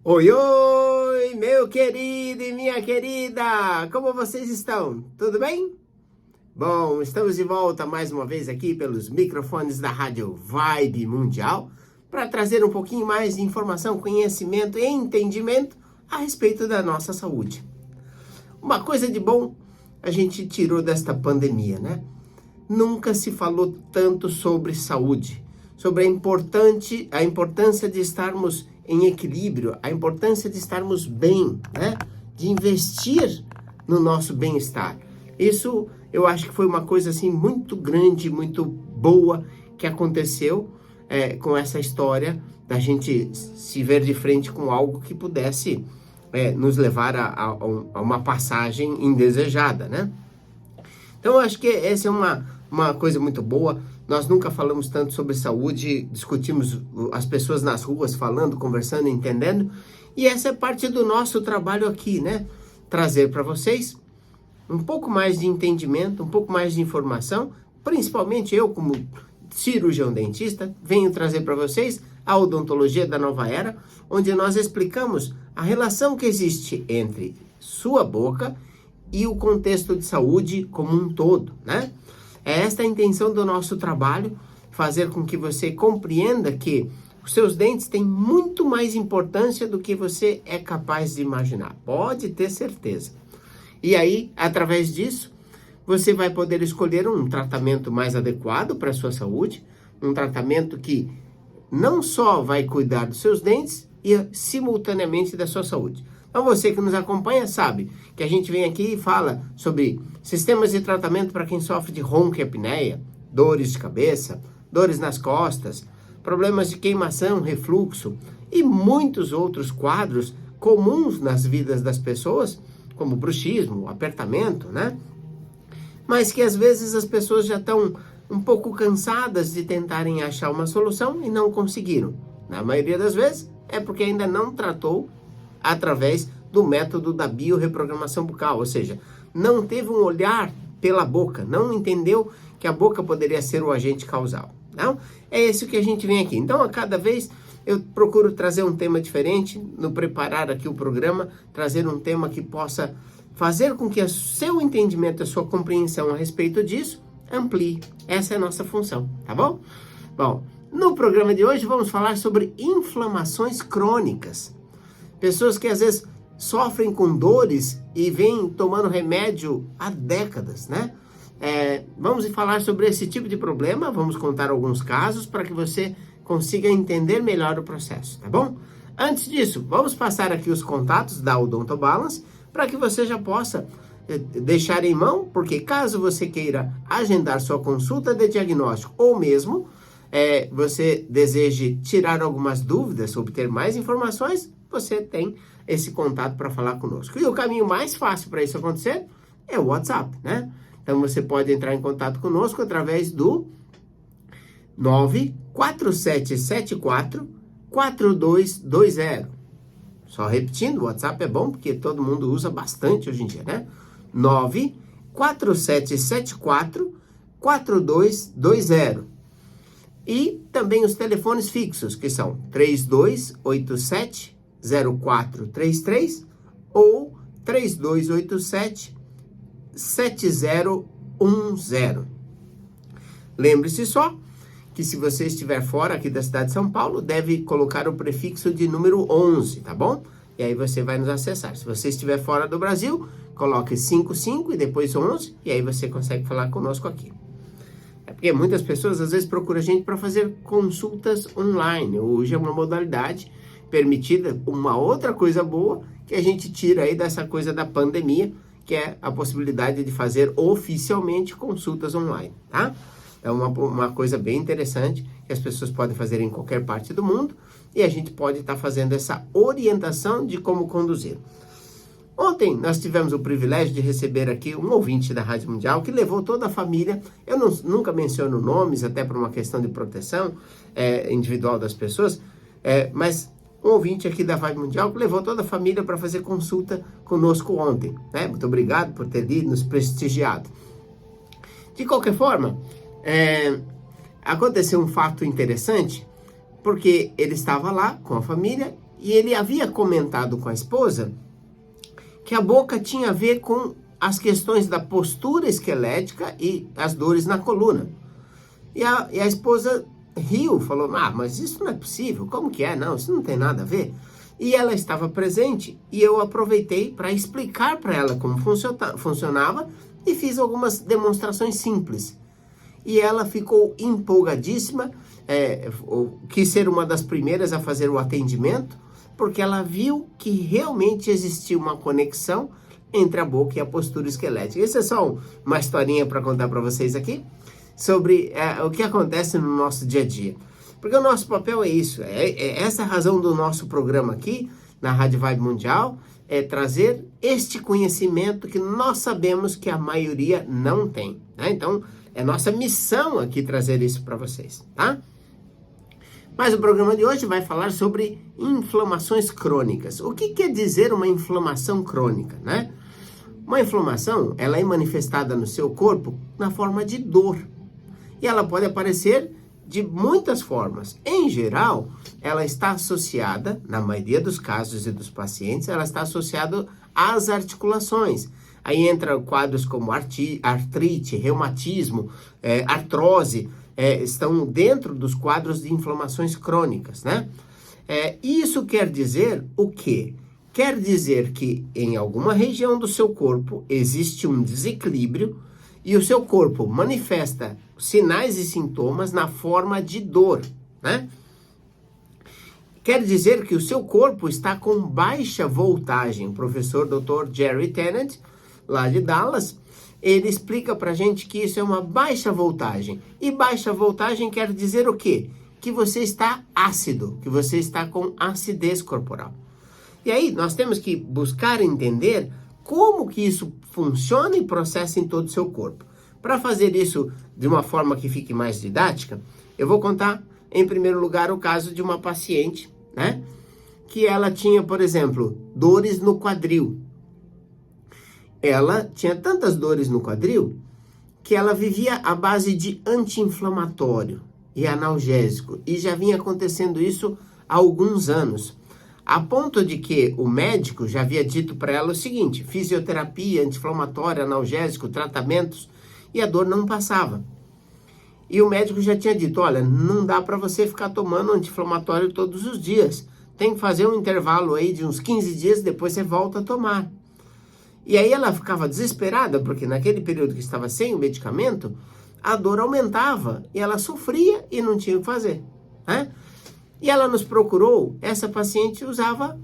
Oi, oi, meu querido e minha querida! Como vocês estão? Tudo bem? Bom, estamos de volta mais uma vez aqui pelos microfones da Rádio Vibe Mundial para trazer um pouquinho mais de informação, conhecimento e entendimento a respeito da nossa saúde. Uma coisa de bom a gente tirou desta pandemia, né? Nunca se falou tanto sobre saúde, sobre a importância de estarmos em equilíbrio, a importância de estarmos bem, né? De investir no nosso bem-estar. Isso eu acho que foi uma coisa assim muito grande, muito boa que aconteceu com essa história da gente se ver de frente com algo que pudesse nos levar a uma passagem indesejada, né? Então, eu acho que essa é uma coisa muito boa. Nós nunca falamos tanto sobre saúde, discutimos as pessoas nas ruas falando, conversando, entendendo. E essa é parte do nosso trabalho aqui, né? Trazer para vocês um pouco mais de entendimento, um pouco mais de informação. Principalmente eu, como cirurgião dentista, venho trazer para vocês a odontologia da nova era, onde nós explicamos a relação que existe entre sua boca e o contexto de saúde como um todo, né? É esta a intenção do nosso trabalho, fazer com que você compreenda que os seus dentes têm muito mais importância do que você é capaz de imaginar. Pode ter certeza. E aí, através disso, você vai poder escolher um tratamento mais adequado para a sua saúde, um tratamento que não só vai cuidar dos seus dentes e simultaneamente da sua saúde. Então você que nos acompanha sabe que a gente vem aqui e fala sobre sistemas de tratamento para quem sofre de ronco e apneia, dores de cabeça, dores nas costas, problemas de queimação, refluxo e muitos outros quadros comuns nas vidas das pessoas, como bruxismo, apertamento, né? Mas que às vezes as pessoas já estão um pouco cansadas de tentarem achar uma solução e não conseguiram. Na maioria das vezes é porque ainda não tratou através do método da biorreprogramação bucal, ou seja, não teve um olhar pela boca, não entendeu que a boca poderia ser o agente causal. Não? É isso que a gente vem aqui. Então, a cada vez eu procuro trazer um tema diferente, no preparar aqui o programa, trazer um tema que possa fazer com que o seu entendimento, a sua compreensão a respeito disso amplie. Essa é a nossa função, tá bom? Bom, no programa de hoje vamos falar sobre inflamações crônicas. Pessoas que às vezes sofrem com dores e vêm tomando remédio há décadas, né? Vamos falar sobre esse tipo de problema, vamos contar alguns casos para que você consiga entender melhor o processo, tá bom? Antes disso, vamos passar aqui os contatos da Odontobalance para que você já possa deixar em mão, porque caso você queira agendar sua consulta de diagnóstico ou mesmo você deseje tirar algumas dúvidas, obter mais informações, você tem esse contato para falar conosco. E o caminho mais fácil para isso acontecer é o WhatsApp, né? Então você pode entrar em contato conosco através do 94774-4220. Só repetindo, o WhatsApp é bom porque todo mundo usa bastante hoje em dia, né? 94774-4220. E também os telefones fixos, que são 3287-0433 ou 3287-7010. Lembre-se só que se você estiver fora aqui da cidade de São Paulo, deve colocar o prefixo de número 11, tá bom? E aí você vai nos acessar. Se você estiver fora do Brasil, coloque 55 e depois 11, e aí você consegue falar conosco aqui. É porque muitas pessoas às vezes procuram a gente para fazer consultas online. Hoje é uma modalidade permitida, uma outra coisa boa que a gente tira aí dessa coisa da pandemia, que é a possibilidade de fazer oficialmente consultas online, tá? É uma coisa bem interessante que as pessoas podem fazer em qualquer parte do mundo e a gente pode estar fazendo essa orientação de como conduzir. Ontem nós tivemos o privilégio de receber aqui um ouvinte da Rádio Mundial que levou toda a família. Eu nunca menciono nomes, até por uma questão de proteção individual das pessoas, mas um ouvinte aqui da Rádio Mundial que levou toda a família para fazer consulta conosco ontem, né? Muito obrigado por ter ido, nos prestigiado. De qualquer forma, aconteceu um fato interessante, porque ele estava lá com a família e ele havia comentado com a esposa que a boca tinha a ver com as questões da postura esquelética e as dores na coluna. E a esposa riu, falou, mas isso não é possível, como que é? Não, isso não tem nada a ver. E ela estava presente e eu aproveitei para explicar para ela como funcionava e fiz algumas demonstrações simples. E ela ficou empolgadíssima, quis ser uma das primeiras a fazer o atendimento, porque ela viu que realmente existia uma conexão entre a boca e a postura esquelética. Isso é só uma historinha para contar para vocês aqui, sobre o que acontece no nosso dia a dia. Porque o nosso papel é isso, essa a razão do nosso programa aqui, na Rádio Vibe Mundial, é trazer este conhecimento que nós sabemos que a maioria não tem, né? Então, é nossa missão aqui trazer isso para vocês, tá? Mas o programa de hoje vai falar sobre inflamações crônicas. O que quer dizer uma inflamação crônica, né? Uma inflamação, ela é manifestada no seu corpo na forma de dor. E ela pode aparecer de muitas formas. Em geral, ela está associada, na maioria dos casos e dos pacientes, ela está associada às articulações. Aí entra quadros como artrite, reumatismo, artrose, estão dentro dos quadros de inflamações crônicas, né? Isso quer dizer o quê? Quer dizer que em alguma região do seu corpo existe um desequilíbrio e o seu corpo manifesta sinais e sintomas na forma de dor, né? Quer dizer que o seu corpo está com baixa voltagem. O professor Dr. Jerry Tennant, lá de Dallas, ele explica pra gente que isso é uma baixa voltagem. E baixa voltagem quer dizer o quê? Que você está ácido, que você está com acidez corporal. E aí nós temos que buscar entender como que isso funciona e processa em todo o seu corpo. Para fazer isso de uma forma que fique mais didática, eu vou contar, em primeiro lugar, o caso de uma paciente, né? Que ela tinha, por exemplo, dores no quadril. Ela tinha tantas dores no quadril que ela vivia à base de anti-inflamatório e analgésico. E já vinha acontecendo isso há alguns anos. A ponto de que o médico já havia dito para ela o seguinte: fisioterapia, anti-inflamatório, analgésico, tratamentos, e a dor não passava. E o médico já tinha dito, olha, não dá para você ficar tomando anti-inflamatório todos os dias. Tem que fazer um intervalo aí de uns 15 dias, depois você volta a tomar. E aí ela ficava desesperada, porque naquele período que estava sem o medicamento, a dor aumentava e ela sofria e não tinha o que fazer, né? E ela nos procurou, essa paciente usava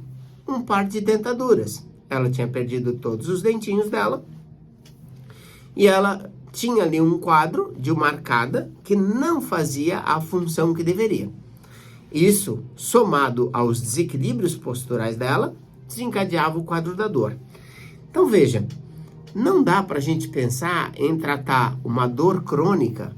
um par de dentaduras. Ela tinha perdido todos os dentinhos dela e ela tinha ali um quadro de uma arcada que não fazia a função que deveria. Isso, somado aos desequilíbrios posturais dela, desencadeava o quadro da dor. Então veja, não dá para a gente pensar em tratar uma dor crônica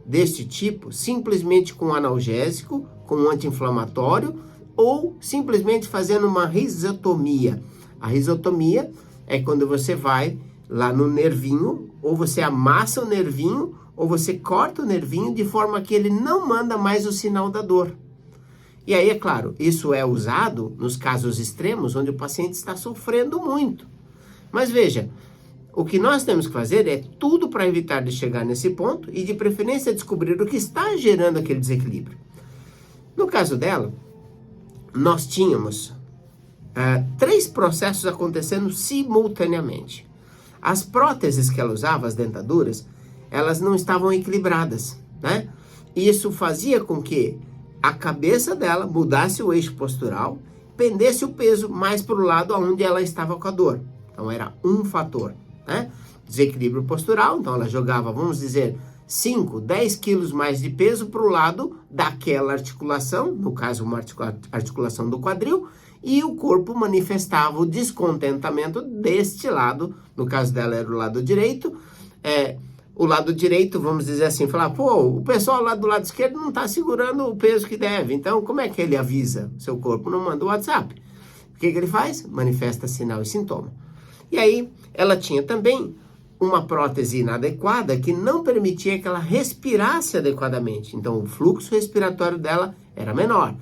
deste tipo simplesmente com analgésico, com anti-inflamatório ou simplesmente fazendo uma risotomia. A risotomia é quando você vai lá no nervinho, ou você amassa o nervinho, ou você corta o nervinho de forma que ele não manda mais o sinal da dor. E aí, é claro, isso é usado nos casos extremos, onde o paciente está sofrendo muito. Mas veja, o que nós temos que fazer é tudo para evitar de chegar nesse ponto e de preferência descobrir o que está gerando aquele desequilíbrio. No caso dela, nós tínhamos 3 processos acontecendo simultaneamente. As próteses que ela usava, as dentaduras, elas não estavam equilibradas, né? E isso fazia com que a cabeça dela mudasse o eixo postural, pendesse o peso mais para o lado onde ela estava com a dor. Então era um fator, né? Desequilíbrio postural, então ela jogava, vamos dizer, 5, 10 quilos mais de peso para o lado daquela articulação, no caso uma articulação do quadril, e o corpo manifestava o descontentamento deste lado, no caso dela era o lado direito. O lado direito, vamos dizer assim, falar, o pessoal lá do lado esquerdo não está segurando o peso que deve, então como é que ele avisa? Seu corpo não manda o WhatsApp. O que ele faz? Manifesta sinal e sintoma. E aí, ela tinha também uma prótese inadequada que não permitia que ela respirasse adequadamente. Então, o fluxo respiratório dela era menor.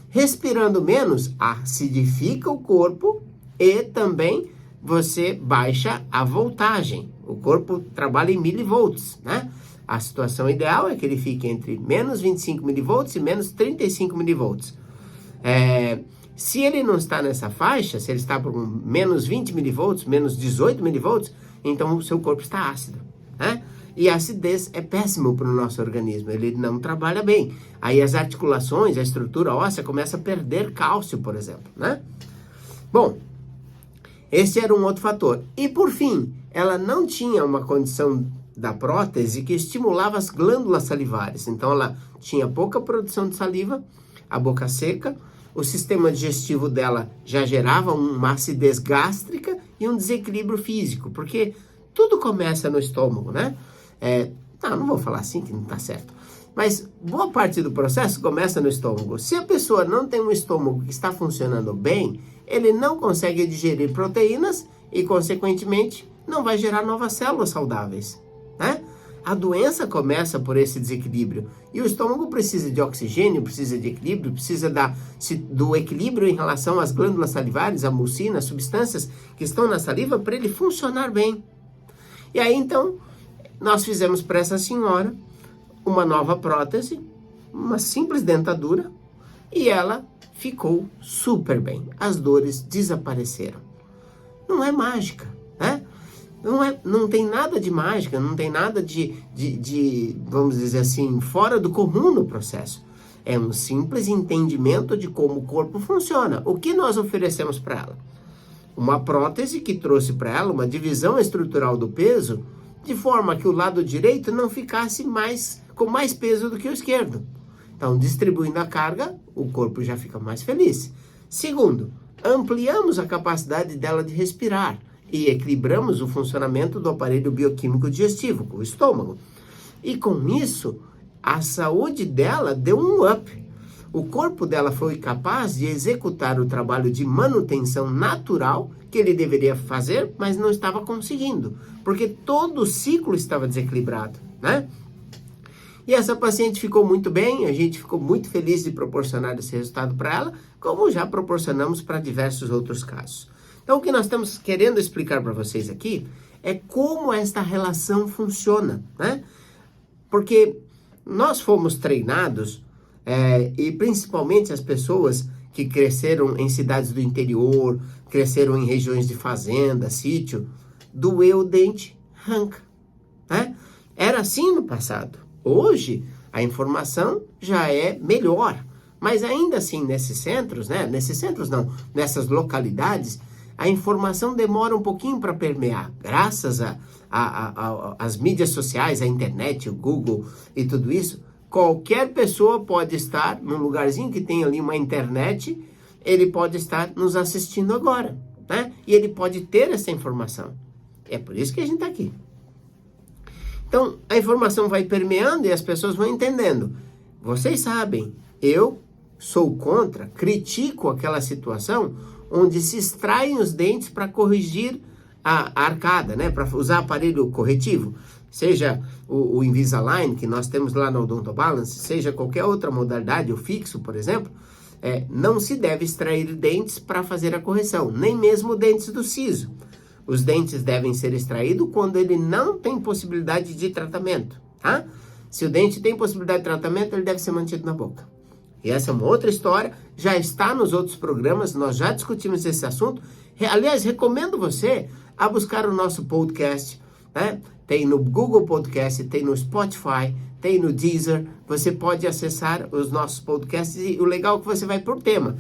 Respirando menos, acidifica o corpo e também você baixa a voltagem. O corpo trabalha em milivolts, né? A situação ideal é que ele fique entre menos 25 milivolts e menos 35 milivolts. Se ele não está nessa faixa, se ele está por menos 20 milivolts, menos 18 milivolts, então o seu corpo está ácido, né? E a acidez é péssimo para o nosso organismo, ele não trabalha bem. Aí as articulações, a estrutura óssea começa a perder cálcio, por exemplo, né? Bom, esse era um outro fator. E por fim, ela não tinha uma condição da prótese que estimulava as glândulas salivares. Então ela tinha pouca produção de saliva, a boca seca, o sistema digestivo dela já gerava uma acidez gástrica e um desequilíbrio físico, porque tudo começa no estômago, né? Não vou falar assim que não tá certo, mas boa parte do processo começa no estômago. Se a pessoa não tem um estômago que está funcionando bem, ele não consegue digerir proteínas e, consequentemente, não vai gerar novas células saudáveis, né? A doença começa por esse desequilíbrio. E o estômago precisa de oxigênio, precisa de equilíbrio, precisa do equilíbrio em relação às glândulas salivares, a mucina, as substâncias que estão na saliva, para ele funcionar bem. E aí, então, nós fizemos para essa senhora uma nova prótese, uma simples dentadura, e ela ficou super bem. As dores desapareceram. Não é mágica, né? Não tem nada de mágica, não tem nada de, vamos dizer assim, fora do comum no processo. É um simples entendimento de como o corpo funciona. O que nós oferecemos para ela? Uma prótese que trouxe para ela uma divisão estrutural do peso, de forma que o lado direito não ficasse com mais peso do que o esquerdo. Então, distribuindo a carga, o corpo já fica mais feliz. Segundo, ampliamos a capacidade dela de respirar e equilibramos o funcionamento do aparelho bioquímico digestivo, o estômago. E com isso, a saúde dela deu um up. O corpo dela foi capaz de executar o trabalho de manutenção natural que ele deveria fazer, mas não estava conseguindo, porque todo o ciclo estava desequilibrado, né? E essa paciente ficou muito bem, a gente ficou muito feliz de proporcionar esse resultado para ela, como já proporcionamos para diversos outros casos. Então, o que nós estamos querendo explicar para vocês aqui é como esta relação funciona, né? Porque nós fomos treinados, e principalmente as pessoas que cresceram em cidades do interior, cresceram em regiões de fazenda, sítio, doeu o dente, arranca, né? Era assim no passado. Hoje, a informação já é melhor, mas ainda assim, nesses centros, né? Nessas localidades, a informação demora um pouquinho para permear, graças às mídias sociais, a internet, o Google e tudo isso. Qualquer pessoa pode estar num lugarzinho que tem ali uma internet, ele pode estar nos assistindo agora, né? E ele pode ter essa informação. É por isso que a gente está aqui. Então, a informação vai permeando e as pessoas vão entendendo. Vocês sabem, eu sou contra, critico aquela situação onde se extraem os dentes para corrigir a arcada, né? Para usar aparelho corretivo. Seja o Invisalign, que nós temos lá no Odonto Balance, seja qualquer outra modalidade, o fixo, por exemplo, não se deve extrair dentes para fazer a correção, nem mesmo dentes do siso. Os dentes devem ser extraídos quando ele não tem possibilidade de tratamento, tá? Se o dente tem possibilidade de tratamento, ele deve ser mantido na boca. E essa é uma outra história, já está nos outros programas, nós já discutimos esse assunto. Aliás, recomendo você a buscar o nosso podcast, né? Tem no Google Podcast, tem no Spotify, tem no Deezer. Você pode acessar os nossos podcasts e o legal é que você vai por tema.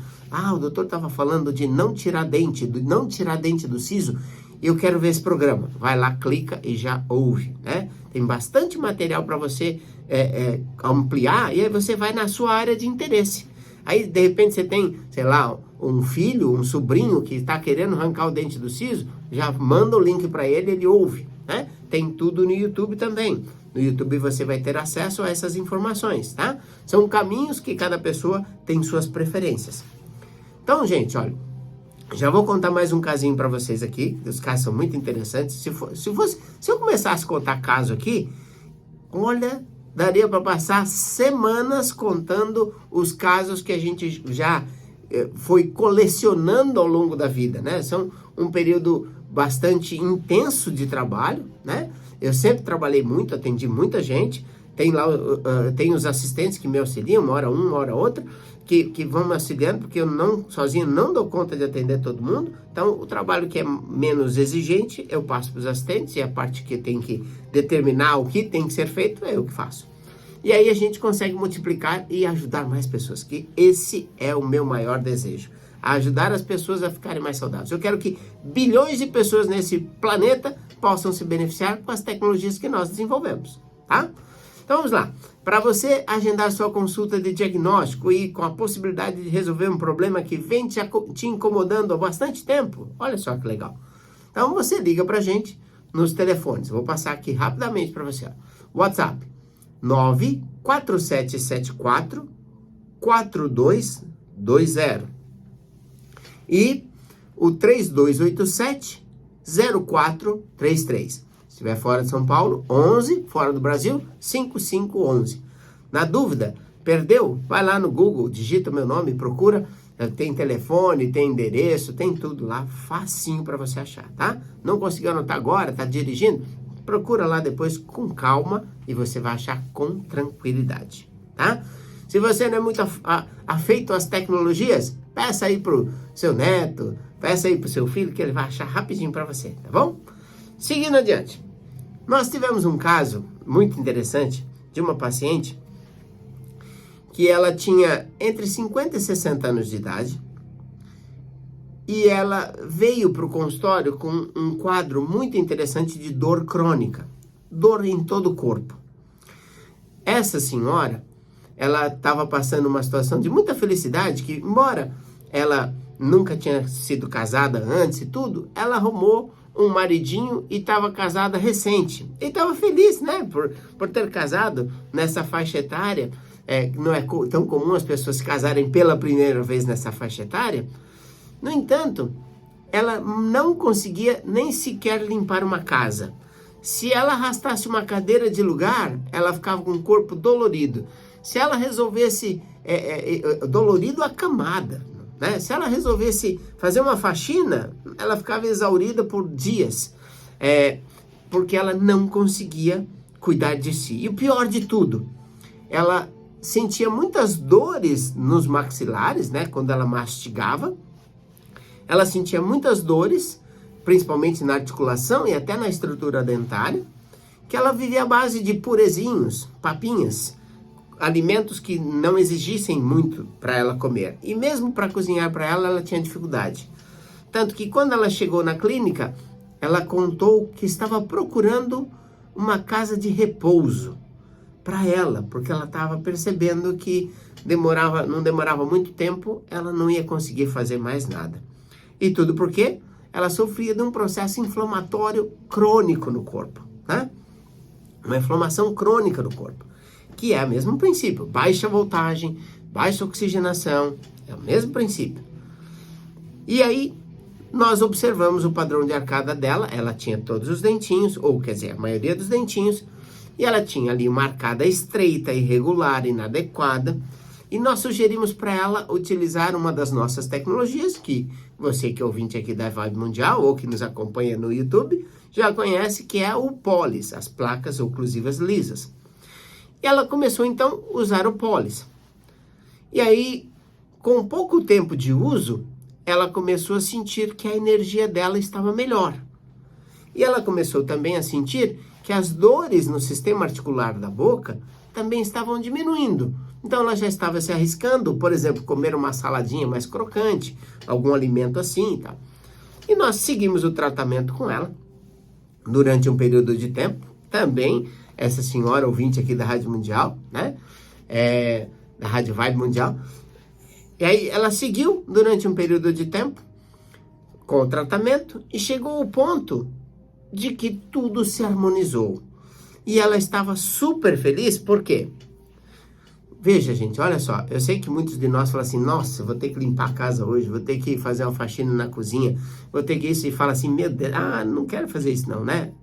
O doutor estava falando de não tirar dente do siso. Eu quero ver esse programa. Vai lá, clica e já ouve, né? Tem bastante material para você ampliar e aí você vai na sua área de interesse. Aí, de repente, você tem, sei lá, um filho, um sobrinho que está querendo arrancar o dente do siso, já manda o link para ele, ele ouve, né? Tem tudo no YouTube também. No YouTube você vai ter acesso a essas informações, tá? São caminhos que cada pessoa tem suas preferências. Então, gente, olha, já vou contar mais um casinho para vocês aqui. Os casos são muito interessantes. Se eu começasse a contar caso aqui, olha, daria para passar semanas contando os casos que a gente já foi colecionando ao longo da vida, né? São um período bastante intenso de trabalho, né? Eu sempre trabalhei muito, atendi muita gente. Tem lá, tem os assistentes que me auxiliam, uma hora outra, que vão me auxiliando, porque eu sozinho não dou conta de atender todo mundo. Então, o trabalho que é menos exigente, eu passo para os assistentes, e a parte que tem que determinar o que tem que ser feito, é eu que faço. E aí a gente consegue multiplicar e ajudar mais pessoas, que esse é o meu maior desejo, ajudar as pessoas a ficarem mais saudáveis. Eu quero que bilhões de pessoas nesse planeta possam se beneficiar com as tecnologias que nós desenvolvemos, tá? Então vamos lá, para você agendar sua consulta de diagnóstico e com a possibilidade de resolver um problema que vem te incomodando há bastante tempo, olha só que legal. Então você liga para a gente nos telefones, vou passar aqui rapidamente para você. WhatsApp 94774 4220 e o 3287 0433. Se estiver fora de São Paulo, 11, fora do Brasil, 5511. Na dúvida, perdeu? Vai lá no Google, digita meu nome, procura, tem telefone, tem endereço, tem tudo lá, facinho para você achar, tá? Não conseguiu anotar agora, tá dirigindo? Procura lá depois com calma e você vai achar com tranquilidade, tá? Se você não é muito afeito às tecnologias, peça aí pro seu neto, peça aí pro seu filho que ele vai achar rapidinho para você, tá bom? Seguindo adiante. Nós tivemos um caso muito interessante de uma paciente que ela tinha entre 50 e 60 anos de idade e ela veio para o consultório com um quadro muito interessante de dor crônica, dor em todo o corpo. Essa senhora, ela estava passando uma situação de muita felicidade, que embora ela nunca tinha sido casada antes e tudo, ela arrumou um maridinho e estava casada recente. E estava feliz, né, por ter casado nessa faixa etária. Não é tão comum as pessoas se casarem pela primeira vez nessa faixa etária. No entanto, ela não conseguia nem sequer limpar uma casa. Se ela arrastasse uma cadeira de lugar, ela ficava com o corpo dolorido. Se ela resolvesse, dolorido acamada, né? Se ela resolvesse fazer uma faxina, ela ficava exaurida por dias, porque ela não conseguia cuidar de si. E o pior de tudo, ela sentia muitas dores nos maxilares, né? Quando ela mastigava, ela sentia muitas dores, principalmente na articulação e até na estrutura dentária, que ela vivia à base de purezinhos, papinhas, alimentos que não exigissem muito para ela comer. E mesmo para cozinhar para ela, ela tinha dificuldade. Tanto que quando ela chegou na clínica, ela contou que estava procurando uma casa de repouso para ela, porque ela estava percebendo que não demorava muito tempo, ela não ia conseguir fazer mais nada. E tudo porque ela sofria de um processo inflamatório crônico no corpo, né? Uma inflamação crônica no corpo, que é o mesmo princípio, baixa voltagem, baixa oxigenação, é o mesmo princípio. E aí, nós observamos o padrão de arcada dela, ela tinha todos os dentinhos, ou quer dizer, a maioria dos dentinhos, e ela tinha ali uma arcada estreita, irregular, inadequada, e nós sugerimos para ela utilizar uma das nossas tecnologias, que você que é ouvinte aqui da Vibe Mundial, ou que nos acompanha no YouTube, já conhece, que é o POLIS, as placas oclusivas lisas. E ela começou então a usar o POLIS. E aí, com pouco tempo de uso, ela começou a sentir que a energia dela estava melhor. E ela começou também a sentir que as dores no sistema articular da boca também estavam diminuindo. Então ela já estava se arriscando, por exemplo, comer uma saladinha mais crocante, algum alimento assim e tal. E nós seguimos o tratamento com ela durante um período de tempo. Também essa senhora ouvinte aqui da Rádio Mundial, né? Da Rádio Vibe Mundial. E aí ela seguiu durante um período de tempo com o tratamento e chegou ao ponto de que tudo se harmonizou. E ela estava super feliz, por quê? Veja, gente, olha só, eu sei que muitos de nós falam assim, nossa, vou ter que limpar a casa hoje, vou ter que fazer uma faxina na cozinha, vou ter que isso, e fala assim, meu Deus, não quero fazer isso não, né?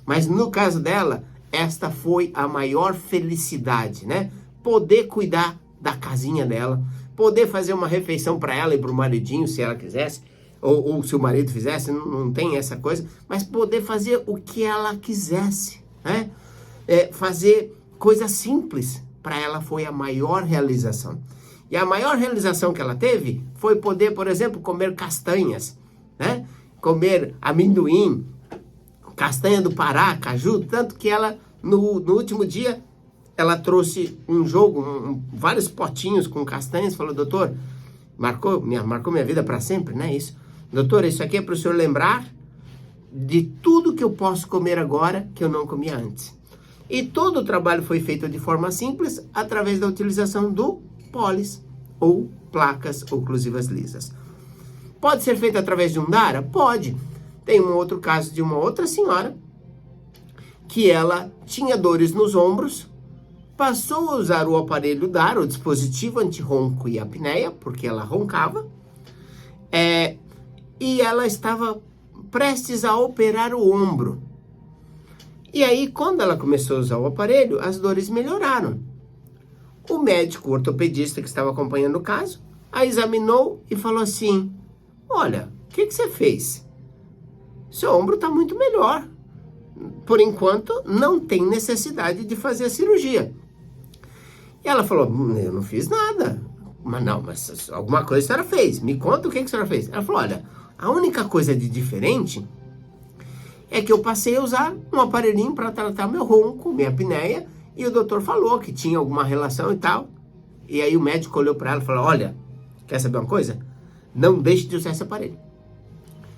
Mas no caso dela, esta foi a maior felicidade, né? Poder cuidar da casinha dela, poder fazer uma refeição para ela e para o maridinho, se ela quisesse, ou se o marido fizesse, não tem essa coisa, mas poder fazer o que ela quisesse, né? Fazer coisas simples, para ela foi a maior realização. E a maior realização que ela teve foi poder, por exemplo, comer castanhas, né? Comer amendoim, castanha do Pará, caju, tanto que ela, no último dia, ela trouxe um jogo, vários potinhos com castanhas, falou, doutor, marcou minha vida para sempre, né? Isso. Doutor, isso aqui é para o senhor lembrar de tudo que eu posso comer agora que eu não comia antes. E todo o trabalho foi feito de forma simples, através da utilização do pólis, ou placas oclusivas lisas. Pode ser feito através de um DARA? Pode. Tem um outro caso de uma outra senhora, que ela tinha dores nos ombros, passou a usar o aparelho DARA, o dispositivo anti-ronco e apneia, porque ela roncava, e ela estava prestes a operar o ombro. E aí, quando ela começou a usar o aparelho, as dores melhoraram. O médico ortopedista que estava acompanhando o caso, a examinou e falou assim, olha, o que você fez? Seu ombro está muito melhor. Por enquanto, não tem necessidade de fazer a cirurgia. E ela falou, eu não fiz nada. Mas alguma coisa a senhora fez. Me conta o que a senhora fez. Ela falou, olha, a única coisa de diferente é que eu passei a usar um aparelhinho para tratar meu ronco, minha apneia, e o doutor falou que tinha alguma relação e tal. E aí o médico olhou para ela e falou, olha, quer saber uma coisa? Não deixe de usar esse aparelho.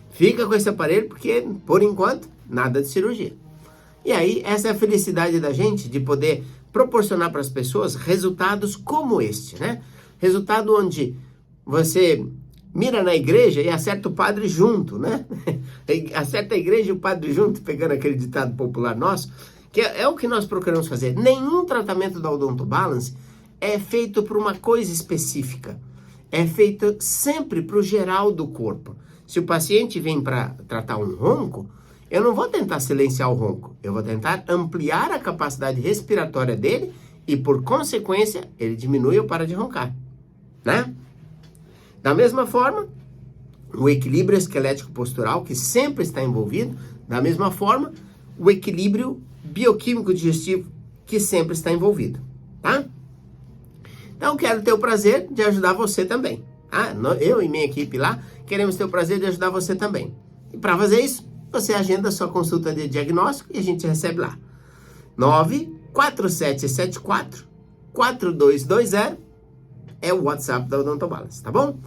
Fica com esse aparelho porque, por enquanto, nada de cirurgia. E aí, essa é a felicidade da gente de poder proporcionar para as pessoas resultados como este, né? Resultado onde você mira na igreja e acerta o padre junto, né? Acerta a igreja e o padre junto, pegando aquele ditado popular nosso, que é o que nós procuramos fazer. Nenhum tratamento da Odonto Balance é feito por uma coisa específica. É feito sempre para o geral do corpo. Se o paciente vem para tratar um ronco, eu não vou tentar silenciar o ronco. Eu vou tentar ampliar a capacidade respiratória dele e, por consequência, ele diminui ou para de roncar, né? Da mesma forma, o equilíbrio esquelético postural, que sempre está envolvido, da mesma forma, o equilíbrio bioquímico digestivo, que sempre está envolvido, tá? Então, quero ter o prazer de ajudar você também, tá? Eu e minha equipe lá, queremos ter o prazer de ajudar você também. E para fazer isso, você agenda sua consulta de diagnóstico e a gente recebe lá. 94774-4220 é o WhatsApp da Odonto Balance, tá bom?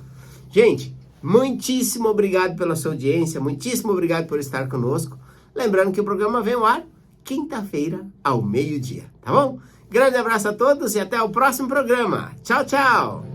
Gente, muitíssimo obrigado pela sua audiência, muitíssimo obrigado por estar conosco. Lembrando que o programa vem ao ar quinta-feira ao meio-dia, tá bom? Grande abraço a todos e até o próximo programa. Tchau, tchau!